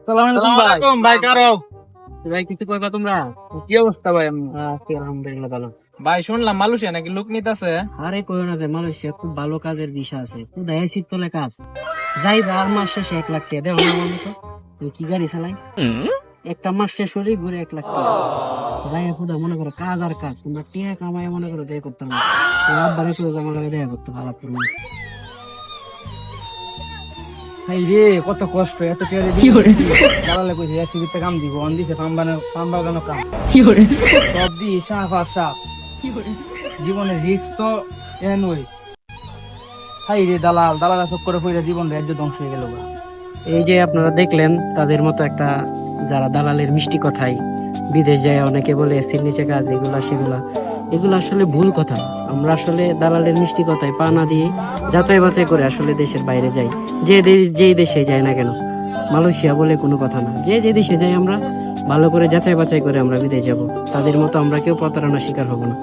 আসসালামু আলাইকুম ভাই। কারো ভাই কিছু কইবা তোমরা? কি অবস্থা ভাই? আছি আলহামদুলিল্লাহ ভালো। ভাই শুনলাম মালয়েশিয়া নাকি লোক নিতেছে। আরে কইও না যে মালয়েশিয়া খুব ভালো কাজের দিশা আছে, খুব এসি তলে কাজ। যাই আর মাস শেষে 1 লাখ টাকা দেও না আমার মতো। আমি কি গাড়ি চালাই, একটা মাস শেষ হলে ঘুরে 1 লাখ টাকা যাই। খুদা মনে করো কাজ আর কাজ, তোমরা টিয়া কামাই মনে করো দেয় করতাম না। আব্বারে করে আমার লাগে দেখা করতে ভালো করবো। ভাই রে কত কষ্ট, এত কেউ কি করে দালালে কইছে এসিবিতে কাম দিব, অন দিছে পাম বাগানো কাম, কি করে সব দি সাফ আর সাফ। কি করে জীবনের রিস্ক তো এনই। ভাই রে দালালা সব করে কইরা জীবন রাজ্য ধ্বংস হয়ে গেল। এই যে আপনারা দেখলেন তাদের মতো একটা, যারা দালালের মিষ্টি কথাই বিদেশ যায়, অনেকে বলে এসির নিচে কাজ, এগুলা সেগুলা, এগুলো আসলে ভুল কথা। আমরা আসলে দালালের মিষ্টি কথায় পা না দিয়ে যাচাই বাছাই করে আসলে দেশের বাইরে যাই। যেই দেশে যাই না কেন, মালয়েশিয়া বলে কোনো কথা না, যে দেশে যাই আমরা ভালো করে যাচাই বাছাই করে আমরা বিদেশ যাব। তাদের মতো আমরা কেউ প্রতারণার শিকার হব না।